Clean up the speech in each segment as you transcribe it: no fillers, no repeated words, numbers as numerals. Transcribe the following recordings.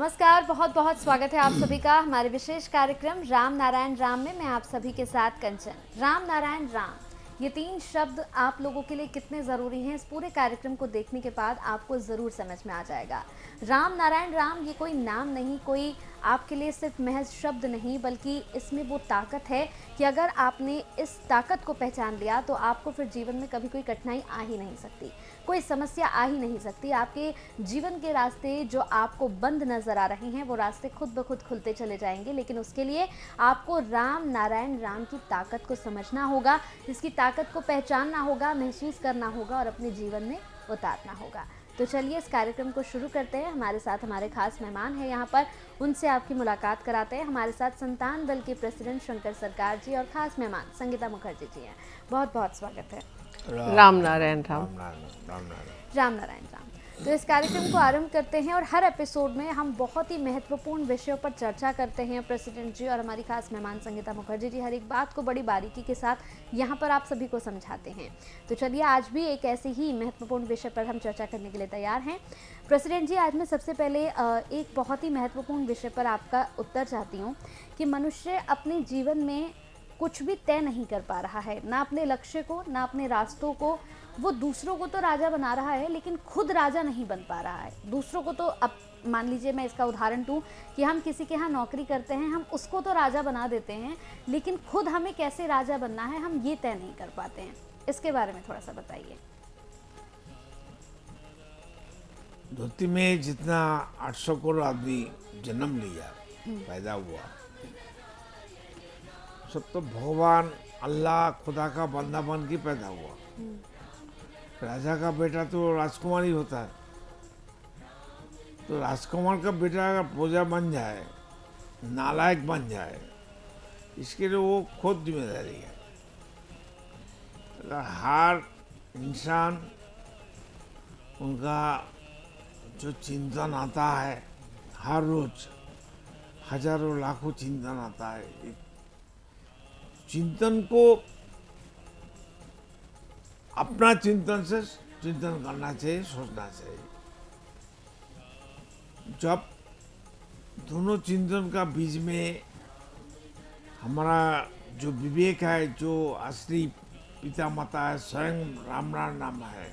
नमस्कार, बहुत बहुत स्वागत है आप सभी का हमारे विशेष कार्यक्रम राम नारायण राम में। मैं आप सभी के साथ कंचन। राम नारायण राम, ये तीन शब्द आप लोगों के लिए कितने ज़रूरी हैं, इस पूरे कार्यक्रम को देखने के बाद आपको ज़रूर समझ में आ जाएगा। राम नारायण राम ये कोई नाम नहीं, कोई आपके लिए सिर्फ महज शब्द नहीं, बल्कि इसमें वो ताकत है कि अगर आपने इस ताकत को पहचान लिया तो आपको फिर जीवन में कभी कोई कठिनाई आ ही नहीं सकती, कोई समस्या आ ही नहीं सकती। आपके जीवन के रास्ते जो आपको बंद नज़र आ रहे हैं वो रास्ते खुद ब खुद खुलते चले जाएंगे, लेकिन उसके लिए आपको राम नारायण राम की ताकत को समझना होगा, इसकी ताकत को पहचानना होगा, महसूस करना होगा और अपने जीवन में उतारना होगा। तो चलिए इस कार्यक्रम को शुरू करते हैं। हमारे साथ हमारे खास मेहमान हैं यहाँ पर, उनसे आपकी मुलाकात कराते हैं। हमारे साथ संतान दल के प्रेसिडेंट शंकर सरकार जी और खास मेहमान संगीता मुखर्जी जी हैं। बहुत बहुत स्वागत है। राम नारायण राम। राम नारायण राम। तो इस कार्यक्रम को आरंभ करते हैं और हर एपिसोड में हम बहुत ही महत्वपूर्ण विषयों पर चर्चा करते हैं। प्रेसिडेंट जी और हमारी खास मेहमान संगीता मुखर्जी जी हर एक बात को बड़ी बारीकी के साथ यहाँ पर आप सभी को समझाते हैं। तो चलिए आज भी एक ऐसे ही महत्वपूर्ण विषय पर हम चर्चा करने के लिए तैयार हैं। प्रेसिडेंट जी, आज मैं सबसे पहले एक बहुत ही महत्वपूर्ण विषय पर आपका उत्तर चाहती हूँ कि मनुष्य अपने जीवन में कुछ भी तय नहीं कर पा रहा है, ना अपने लक्ष्य को, ना अपने रास्तों को। वो दूसरों को तो राजा बना रहा है लेकिन खुद राजा नहीं बन पा रहा है। दूसरों को तो, अब मान लीजिए मैं इसका उदाहरण दूं कि हम किसी के यहाँ नौकरी करते हैं, हम उसको तो राजा बना देते हैं, लेकिन खुद हमें कैसे राजा बनना है हम ये तय नहीं कर पाते हैं। इसके बारे में थोड़ा सा बताइए। धरती में जितना 800 करोड़ आदमी जन्म लिया, पैदा हुआ, सब तो भगवान अल्लाह खुदा का बंदा बन के पैदा हुआ। राजा का बेटा तो राजकुमार ही होता है, तो राजकुमार का बेटा अगर पूजा बन जाए, नालायक बन जाए, इसके लिए वो खुद जिम्मेदारी है। अगर हर इंसान उनका जो चिंतन आता है, हर रोज हजारों लाखों चिंतन आता है, चिंतन को अपना चिंतन से चिंतन करना चाहिए, सोचना चाहिए। जब दोनों चिंतन का बीच में हमारा जो विवेक है, जो असली पिता माता है, स्वयं राम नाम है,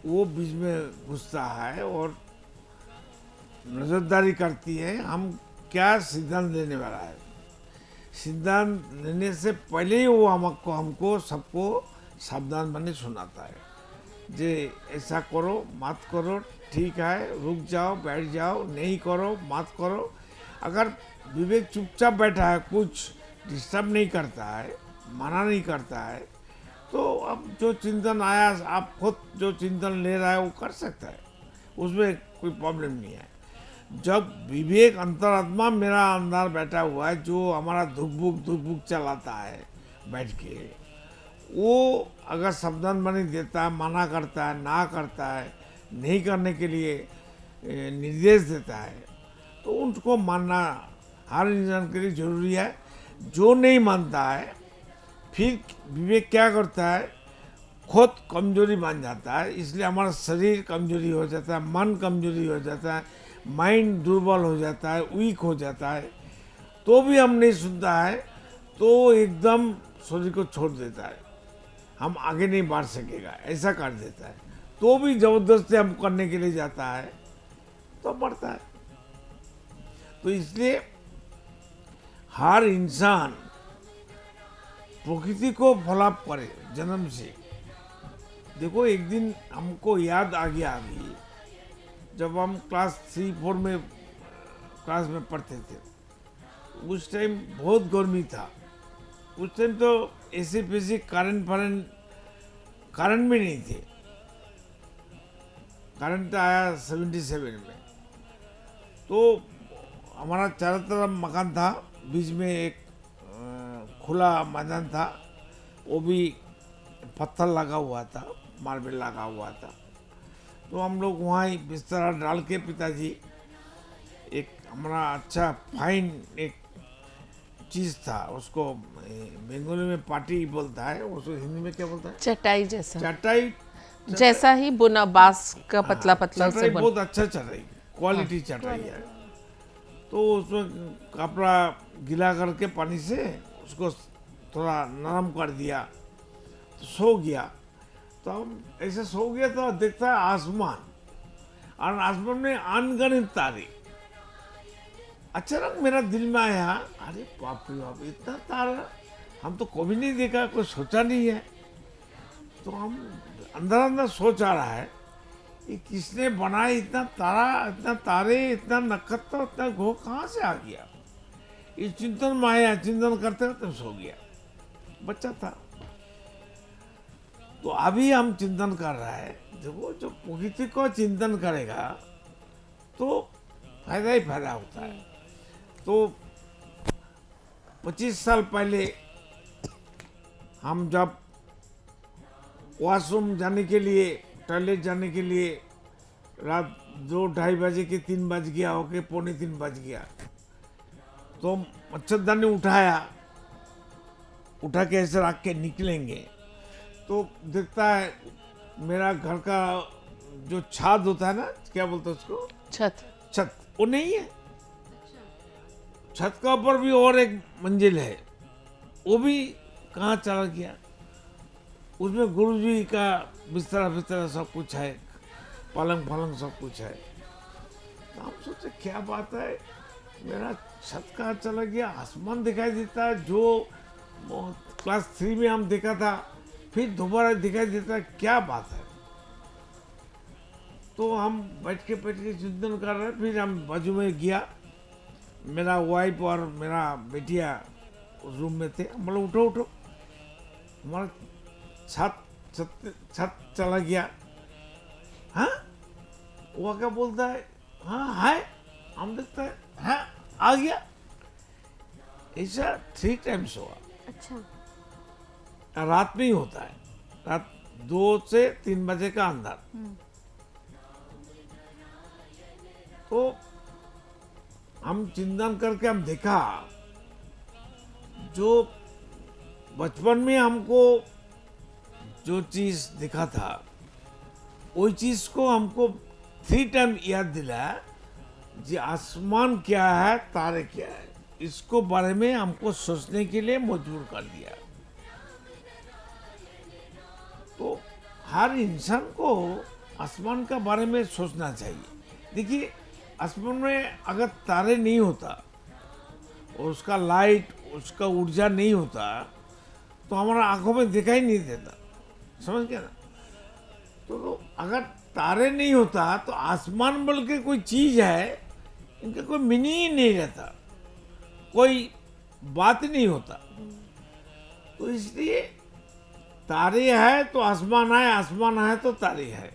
वो बीच में घुसता है और नजरदारी करती है हम क्या सिद्धांत लेने वाला है। सिद्धांत लेने से पहले ही वो हमको सबको सावधान बने सुनाता है। जे ऐसा करो मत करो, ठीक है, रुक जाओ, बैठ जाओ, नहीं करो मत करो। अगर विवेक चुपचाप बैठा है, कुछ डिस्टर्ब नहीं करता है, मना नहीं करता है, तो अब जो चिंतन आया, आप खुद जो चिंतन ले रहा है वो कर सकता है, उसमें कोई प्रॉब्लम नहीं है। जब विवेक अंतरात्मा मेरा अंदर बैठा हुआ है, जो हमारा धुक चलाता है बैठ के, वो अगर सावधान बनी देता है, मना करता है, ना करता है, नहीं करने के लिए निर्देश देता है, तो उनको मानना हर इंसान के लिए जरूरी है। जो नहीं मानता है, फिर विवेक क्या करता है, खुद कमजोरी बन जाता है। इसलिए हमारा शरीर कमजोरी हो जाता है, मन कमजोरी हो जाता है, माइंड दुर्बल हो जाता है, वीक हो जाता है। तो भी हम नहीं सुनता है, तो एकदम शरीर को छोड़ देता है, हम आगे नहीं बढ़ सकेगा, ऐसा कर देता है। तो भी जबरदस्ती हम करने के लिए जाता है तो बढ़ता है। तो इसलिए हर इंसान प्रकृति को फॉलो करे जन्म से। देखो, एक दिन हमको याद आ गया, अभी जब हम क्लास 3-4 में क्लास में पढ़ते थे, उस टाइम बहुत गर्मी था। उस टाइम तो एसी पेसी करंट भी नहीं थे। करंट आया 77 में। तो हमारा चारों तरफ मकान था, बीच में एक खुला मैदान था, वो भी पत्थर लगा हुआ था, मार्बल लगा हुआ था। तो हम लोग वहाँ ही बिस्तर डाल के, पिताजी एक हमारा अच्छा फाइन एक चीज़ था, उसको बंगाली में पाटी बोलता है, उसको हिंदी में क्या बोलता है? चटाई जैसा। चटाई जैसा ही बुना, बांस का पतला पतला चटाई से बना। बहुत अच्छा चटाई, क्वालिटी चटाई है। तो उसमें कपड़ा गीला करके पानी से उसको थोड़ा नरम कर दिया, तो सो गया। तो हम ऐसे सो गया तो देखता है आसमान, और आसमान में अनगिनत तारे। अचानक मेरा दिल में आया, अरे बाप रे बाप, इतना तारा हम तो कभी नहीं देखा, कोई सोचा नहीं है। तो हम अंदर अंदर सोच आ रहा है, ये किसने बनाया इतना तारा, इतना तारे, इतना नक्षत्र, इतना ग्रह कहाँ से आ गया। ये चिंतन में आया, चिंतन करते करते सो गया, बच्चा था। तो अभी हम चिंतन कर रहा है, देखो जो प्रकृति को चिंतन करेगा तो फायदा ही फायदा होता है। तो 25 साल पहले हम जब वॉशरूम जाने के लिए, टॉयलेट जाने के लिए रात 2-2:30 बजे के 3 बज गया, होके 2:45 बज गया, तो मच्छरदानी उठाया, उठा के ऐसे रख के निकलेंगे तो दिखता है मेरा घर का जो छत होता है ना, क्या बोलते हैं उसको, छत वो नहीं है। छत का ऊपर भी और एक मंजिल है, वो भी कहाँ चला गया। उसमें गुरुजी का बिस्तरा बिस्तरा सब कुछ है, पलंग फलंग सब कुछ है। तो हम सोचे क्या बात है, मेरा छत कहाँ चला गया, आसमान दिखाई देता है जो क्लास 3 में हम देखा था, फिर दोबारा दिखाई देता है, क्या बात है। तो हम बैठ के चिंतन कर रहे, फिर हम बाजू में गया, मेरा वाइफ और मेरा बेटिया उस रूम में थे। हम बोले उठो उठो, हमारा छत चला गया। हाँ, वो क्या बोलता है, हाँ है, हम देखते हैं हाँ आ गया। ऐसा 3 टाइम्स हुआ। अच्छा, रात में ही होता है, रात 2 से 3 बजे का अंदर। तो हम चिंतन करके हम देखा, जो बचपन में हमको जो चीज दिखा था, वही चीज को हमको 3 टाइम याद दिलाया। जी आसमान क्या है, तारे क्या है, इसको बारे में हमको सोचने के लिए मजबूर कर दिया। तो हर इंसान को आसमान का बारे में सोचना चाहिए। देखिए, आसमान में अगर तारे नहीं होता और उसका लाइट, उसका ऊर्जा नहीं होता, तो हमारा आंखों में दिखाई नहीं देता, समझ गया ना। तो अगर तारे नहीं होता तो आसमान बोल के कोई चीज है, इनका कोई मीनिंग ही नहीं रहता, कोई बात नहीं होता। तो इसलिए तारे है तो आसमान है, आसमान है तो तारे है,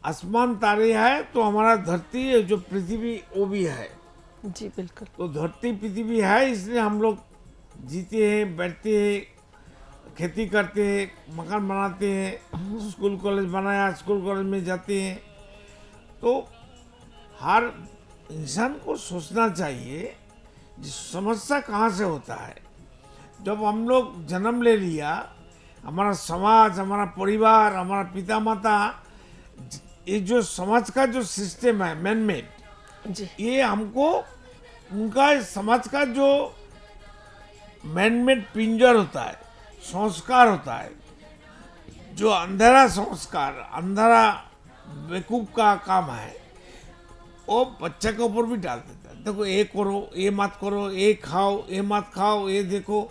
आसमान तारे है तो हमारा धरती है, जो पृथ्वी वो भी है। जी बिल्कुल। तो धरती पृथ्वी है, इसलिए हम लोग जीते हैं, बैठते हैं, खेती करते हैं, मकान बनाते हैं, स्कूल कॉलेज बनाया, स्कूल कॉलेज में जाते हैं। तो हर इंसान को सोचना चाहिए समस्या कहाँ से होता है। जब हम लोग जन्म ले लिया, हमारा समाज, हमारा परिवार, हमारा पिता माता, ये जो समाज का जो सिस्टम है मैन मेड, जी ये हमको उनका समाज का जो मैन मेड पिंजर होता है, संस्कार होता है, जो अंधेरा संस्कार, अंधेरा बेवकूफ का काम है, वो बच्चे के ऊपर भी डाल देता है। देखो ये करो, ये मत करो, ये खाओ, ये मत खाओ, ये देखो।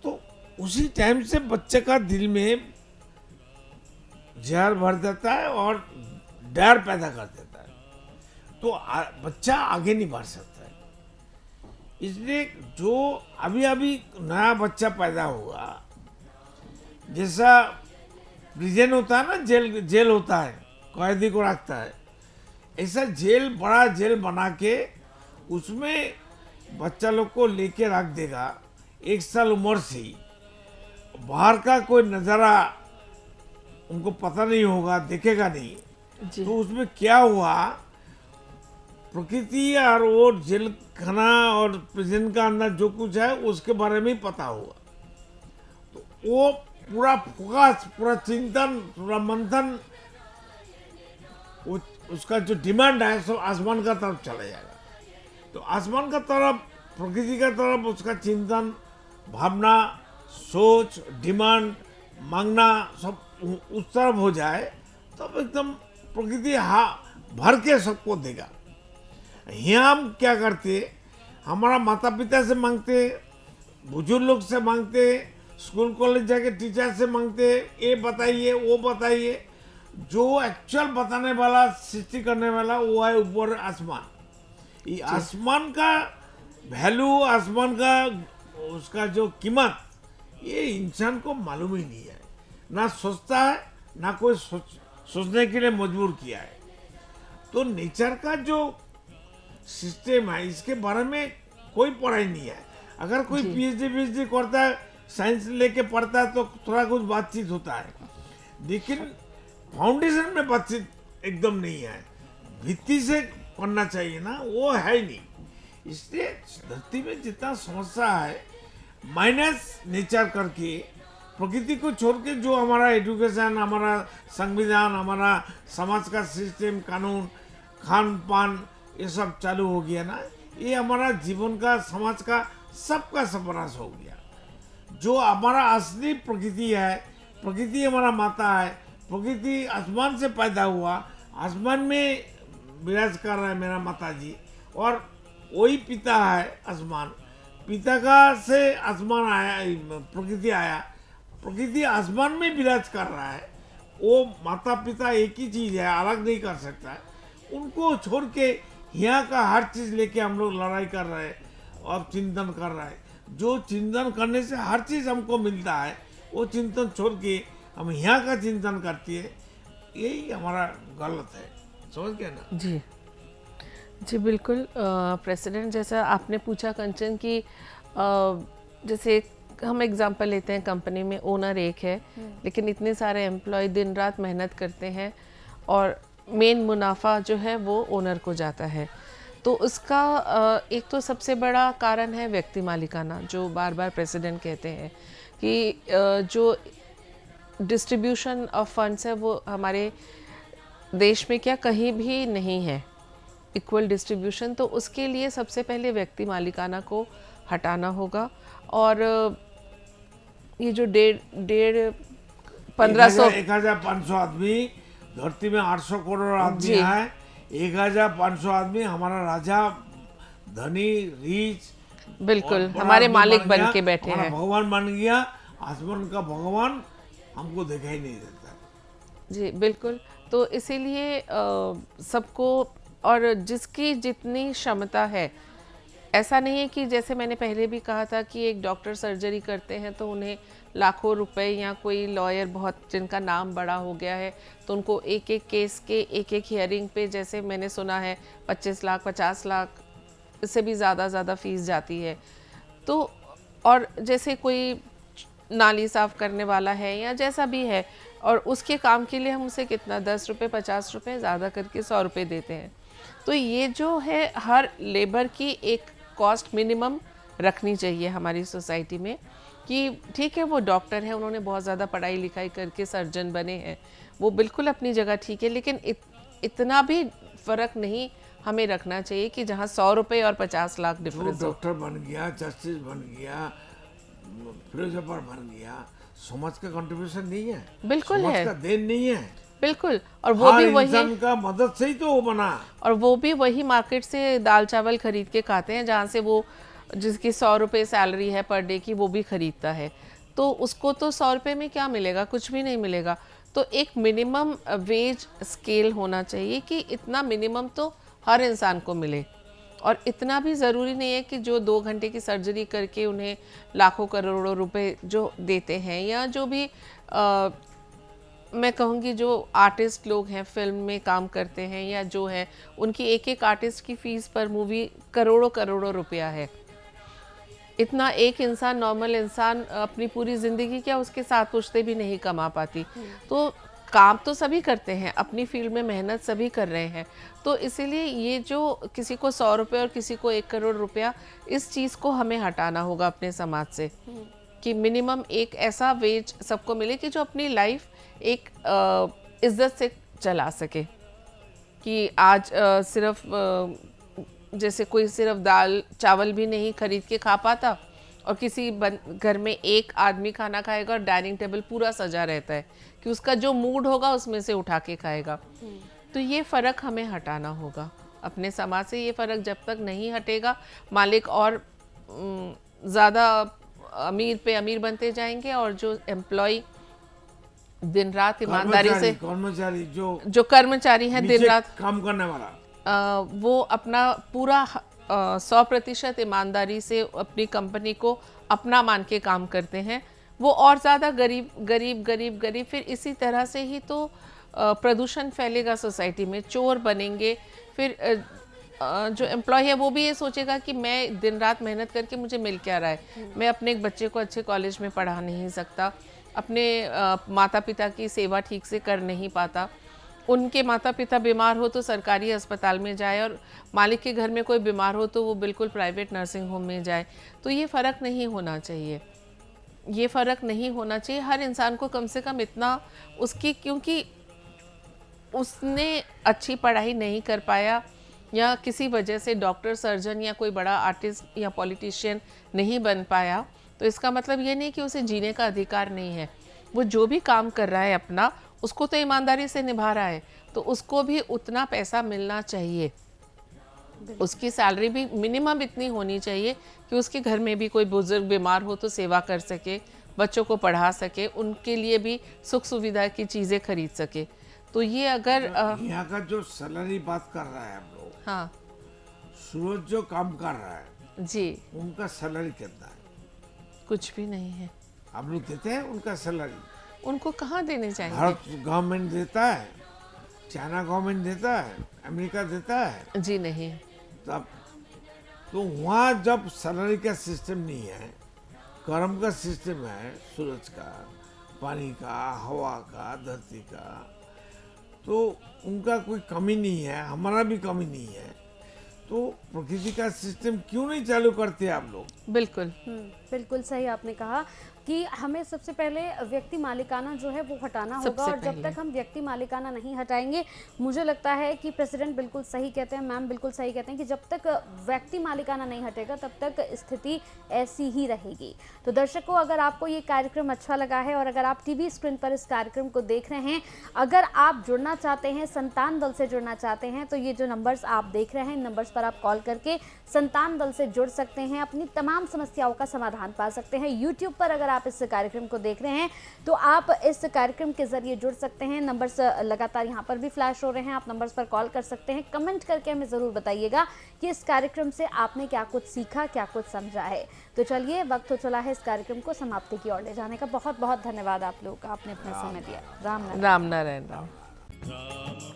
तो उसी टाइम से बच्चे का दिल में जहर भर देता है और डर पैदा कर देता है। तो बच्चा आगे नहीं बढ़ सकता है। इसलिए जो अभी अभी नया बच्चा पैदा हुआ, जैसा प्रिजन होता है ना, जेल होता है, कैदी को रखता है, ऐसा जेल, बड़ा जेल बना के उसमें बच्चा लोग को लेके रख देगा 1 साल उम्र से ही। बाहर का कोई नज़ारा उनको पता नहीं होगा, देखेगा नहीं। जी। तो उसमें क्या हुआ, प्रकृति और वो जेल खाना और प्रिजन का अंदर जो कुछ है उसके बारे में ही पता हुआ। तो वो पूरा फोकस, पूरा चिंतन, पूरा मंथन वो उसका जो डिमांड है सब आसमान का तरफ चला जाएगा। तो आसमान का तरफ, प्रकृति का तरफ उसका चिंतन, भावना, सोच, डिमांड, मांगना सब उस तरफ हो जाए तब एकदम प्रकृति भर के सबको देगा। यहाँ हम क्या करते, हमारा माता पिता से मांगते, बुजुर्ग लोग से मांगते, स्कूल कॉलेज जाके टीचर से मांगते, ये बताइए वो बताइए। जो एक्चुअल बताने वाला, सृष्टि करने वाला वो है ऊपर आसमान। ये आसमान का वैल्यू, आसमान का उसका जो कीमत, ये इंसान को मालूम ही नहीं है, ना सोचता है, ना कोई सोचने के लिए मजबूर किया है। तो नेचर का जो सिस्टम है इसके बारे में कोई पढ़ाई नहीं है। अगर कोई पीएचडी करता है, साइंस लेके पढ़ता है तो थोड़ा कुछ बातचीत होता है, लेकिन फाउंडेशन में बातचीत एकदम नहीं है। भित्ति से करना चाहिए ना, वो है ही नहीं। इसलिए धरती में जितना समस्या है, माइनस नेचर करके, प्रकृति को छोड़ के जो हमारा एजुकेशन, हमारा संविधान, हमारा समाज का सिस्टम, कानून, खान पान, ये सब चालू हो गया ना, ये हमारा जीवन का, समाज का सबका सर्वनाश हो गया। जो हमारा असली प्रकृति है, प्रकृति हमारा माता है, प्रकृति आसमान से पैदा हुआ, आसमान में विराज कर रहा है मेरा माता जी, और वही पिता है आसमान। पिता का से आसमान आया, प्रकृति आया, प्रकृति आसमान में विराज कर रहा है। वो माता पिता एक ही चीज है, अलग नहीं कर सकता है। उनको छोड़ के यहाँ का हर चीज लेके हम लोग लड़ाई कर रहे हैं और चिंतन कर रहे हैं। जो चिंतन करने से हर चीज हमको मिलता है, वो चिंतन छोड़ के हम यहाँ का चिंतन करती है, यही हमारा गलत है। समझ गए ना? जी जी बिल्कुल। प्रेसिडेंट, जैसा आपने पूछा कंचन कि जैसे हम एग्जांपल लेते हैं, कंपनी में ओनर एक है लेकिन इतने सारे एम्प्लॉय दिन रात मेहनत करते हैं और मेन मुनाफा जो है वो ओनर को जाता है। तो उसका एक तो सबसे बड़ा कारण है व्यक्ति मालिकाना, जो बार बार प्रेसिडेंट कहते हैं कि जो डिस्ट्रीब्यूशन ऑफ फंड्स है वो हमारे देश में क्या कहीं भी नहीं है इक्वल डिस्ट्रीब्यूशन। तो उसके लिए सबसे पहले व्यक्ति मालिकाना को हटाना होगा। और ये जो 1500 आदमी, धरती में 800 करोड़ आदमी है, 1500 आदमी हमारा राजा, धनी, रीच, बिल्कुल हमारे मालिक बन के बैठे हैं, भगवान बन गया। आसमान का भगवान हमको दिखाई नहीं देता। जी बिल्कुल। तो इसीलिए सबको, और जिसकी जितनी क्षमता है, ऐसा नहीं है कि जैसे मैंने पहले भी कहा था कि एक डॉक्टर सर्जरी करते हैं तो उन्हें लाखों रुपए, या कोई लॉयर बहुत जिनका नाम बड़ा हो गया है तो उनको एक एक केस के एक एक हियरिंग पे, जैसे मैंने सुना है 25 लाख 50 लाख, इससे भी ज़्यादा फीस जाती है। तो और जैसे कोई नाली साफ़ करने वाला है या जैसा भी है, और उसके काम के लिए हम उसे कितना 10 रुपये 50 रुपये, ज़्यादा करके 100 रुपये देते हैं। तो ये जो है हर लेबर की एक कॉस्ट मिनिमम रखनी चाहिए हमारी सोसाइटी में, कि ठीक है वो डॉक्टर है, उन्होंने बहुत ज़्यादा पढ़ाई लिखाई करके सर्जन बने हैं, वो बिल्कुल अपनी जगह ठीक है, लेकिन इतना भी फ़र्क नहीं हमें रखना चाहिए कि जहाँ 100 रुपये और 50 लाख डिफरेंस हो। डॉक्टर बन गया, जस्टिस बन गया, फिलोसोफर बन गया, समाज का कंट्रीब्यूशन नहीं है, बिल्कुल समाज है, का देन नहीं है, बिल्कुल। और वो भी वही इंसान का मदद से ही तो वो बना, और वो भी वही मार्केट से दाल चावल खरीद के खाते हैं, जहाँ से वो जिसकी 100 रुपये सैलरी है पर डे की, वो भी खरीदता है। तो उसको तो 100 रुपये में क्या मिलेगा, कुछ भी नहीं मिलेगा। तो एक मिनिमम वेज स्केल होना चाहिए कि इतना मिनिमम तो हर इंसान को मिले। और इतना भी ज़रूरी नहीं है कि जो 2 घंटे की सर्जरी करके उन्हें लाखों करोड़ों रुपए जो देते हैं, या जो भी मैं कहूँगी जो आर्टिस्ट लोग हैं, फिल्म में काम करते हैं, या जो है उनकी एक एक आर्टिस्ट की फ़ीस पर मूवी करोड़ों रुपया है। इतना एक इंसान, नॉर्मल इंसान अपनी पूरी ज़िंदगी क्या उसके साथ पुश्ते भी नहीं कमा पाती। तो काम तो सभी करते हैं, अपनी फील्ड में मेहनत सभी कर रहे हैं। तो इसीलिए ये जो किसी को 100 रुपये और किसी को 1 करोड़ रुपया, इस चीज़ को हमें हटाना होगा अपने समाज से, कि मिनिमम एक ऐसा वेज सबको मिले कि जो अपनी लाइफ एक इज्जत से चला सके। कि आज सिर्फ जैसे कोई सिर्फ दाल चावल भी नहीं खरीद के खा पाता और किसी घर में एक आदमी खाना खाएगा और डाइनिंग टेबल पूरा सजा रहता है कि उसका जो मूड होगा उसमें से उठा के खाएगा। तो ये फ़र्क हमें हटाना होगा अपने समाज से। ये फ़र्क जब तक नहीं हटेगा, मालिक और ज़्यादा अमीर पे अमीर बनते जाएंगे और जो एम्प्लॉय दिन रात ईमानदारी से, कर्मचारी जो कर्मचारी हैं दिन रात काम करने वाला, वो अपना पूरा 100% ईमानदारी से अपनी कंपनी को अपना मान के काम करते हैं, वो और ज़्यादा गरीब गरीब गरीब गरीब। फिर इसी तरह से ही तो प्रदूषण फैलेगा सोसाइटी में, चोर बनेंगे। फिर जो एम्प्लॉय है वो भी ये सोचेगा कि मैं दिन रात मेहनत करके मुझे मिल क्या रहा है, मैं अपने एक बच्चे को अच्छे कॉलेज में पढ़ा नहीं सकता, अपने माता पिता की सेवा ठीक से कर नहीं पाता। उनके माता पिता बीमार हो तो सरकारी अस्पताल में जाए और मालिक के घर में कोई बीमार हो तो वो बिल्कुल प्राइवेट नर्सिंग होम में जाए। तो ये फ़र्क नहीं होना चाहिए, ये फ़र्क नहीं होना चाहिए। हर इंसान को कम से कम इतना उसकी, क्योंकि उसने अच्छी पढ़ाई नहीं कर पाया या किसी वजह से डॉक्टर, सर्जन या कोई बड़ा आर्टिस्ट या पॉलिटिशियन नहीं बन पाया, तो इसका मतलब ये नहीं कि उसे जीने का अधिकार नहीं है। वो जो भी काम कर रहा है अपना, उसको तो ईमानदारी से निभा रहा है, तो उसको भी उतना पैसा मिलना चाहिए। उसकी सैलरी भी मिनिमम इतनी होनी चाहिए कि उसके घर में भी कोई बुजुर्ग बीमार हो तो सेवा कर सके, बच्चों को पढ़ा सके, उनके लिए भी सुख सुविधा की चीज़ें खरीद सके। तो ये अगर यहाँ का जो सैलरी बात कर रहा है हम लोग, हाँ सूरज जो काम कर रहा है जी, उनका सैलरी कितना है? कुछ भी नहीं है। आप लोग देते हैं उनका सैलरी? उनको कहाँ देने चाहिए? भारत गवर्नमेंट देता है, चाइना गवर्नमेंट देता है, अमेरिका देता है? जी नहीं। तब तो वहाँ जब सैलरी का सिस्टम नहीं है, कर्म का सिस्टम है, सूरज का, पानी का, हवा का, धरती का, तो उनका कोई कमी नहीं है, हमारा भी कमी नहीं है। तो प्रकृति का सिस्टम क्यों नहीं चालू करते आप लोग? बिल्कुल बिल्कुल सही आपने कहा कि हमें सबसे पहले व्यक्ति मालिकाना जो है वो हटाना होगा, और जब तक हम व्यक्ति मालिकाना नहीं हटाएंगे, मुझे लगता है कि प्रेसिडेंट बिल्कुल सही कहते हैं, मैम बिल्कुल सही कहते हैं कि जब तक व्यक्ति मालिकाना नहीं हटेगा तब तक स्थिति ऐसी ही रहेगी। तो दर्शकों, अगर आपको ये कार्यक्रम अच्छा लगा है और अगर आप टीवी स्क्रीन पर इस कार्यक्रम को देख रहे हैं, अगर आप जुड़ना चाहते हैं, संतान दल से जुड़ना चाहते हैं, तो ये जो नंबर्स आप देख रहे हैं, इन नंबर्स पर आप कॉल करके संतान दल से जुड़ सकते हैं, अपनी तमाम समस्याओं का समाधान पा सकते हैं। यूट्यूब पर अगर आप इस कार्यक्रम को देख रहे हैं तो आप इस कार्यक्रम के जरिए जुड़ सकते हैं। नंबर्स लगातार यहाँ पर भी फ्लैश हो रहे हैं, आप नंबर्स पर कॉल कर सकते हैं। कमेंट करके हमें ज़रूर बताइएगा कि इस कार्यक्रम से आपने क्या कुछ सीखा, क्या कुछ समझा है। तो चलिए, वक्त हो चला है इस कार्यक्रम को समाप्ति की ओर ले जाने का। बहुत बहुत धन्यवाद आप लोगों का, आपने अपना समय दिया। राम नारायण राम।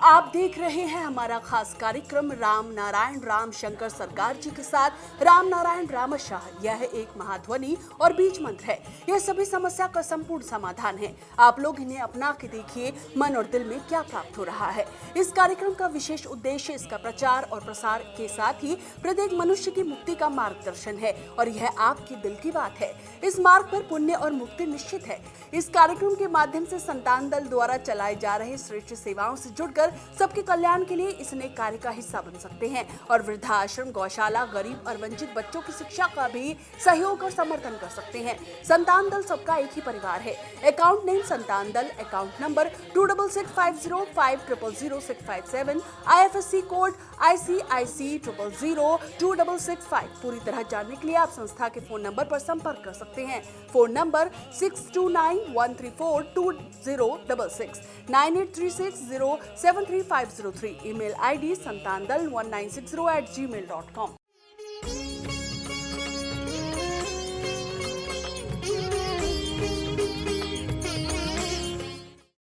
आप देख रहे हैं हमारा खास कार्यक्रम राम नारायण राम शंकर सरकार जी के साथ राम नारायण रामशाह। यह एक महाध्वनि और बीज मंत्र है। यह सभी समस्या का संपूर्ण समाधान है। आप लोग इन्हें अपना के देखिए, मन और दिल में क्या प्राप्त हो रहा है। इस कार्यक्रम का विशेष उद्देश्य इसका प्रचार और प्रसार के साथ ही प्रत्येक मनुष्य की मुक्ति का मार्गदर्शन है, और यह आपके दिल की बात है। इस मार्ग पर पुण्य और मुक्ति निश्चित है। इस कार्यक्रम के माध्यम से संतान दल द्वारा चलाए जा रहे श्रेष्ठ सेवाओं से जुड़कर सबके कल्याण के लिए इस नेक कार्य का हिस्सा बन सकते हैं और वृद्धाश्रम, गौशाला, गरीब और वंचित बच्चों की शिक्षा का भी सहयोग और समर्थन कर सकते हैं। संतान दल सबका एक ही परिवार है। अकाउंट नेम संतान दल, account number 266505000657, IFSC code ICIC 000265। पूरी तरह जानने के लिए आप संस्था के फोन नंबर पर संपर्क कर सकते हैं। Phone number 6291342066, 9836073503। Email ID santandal1960@gmail.com।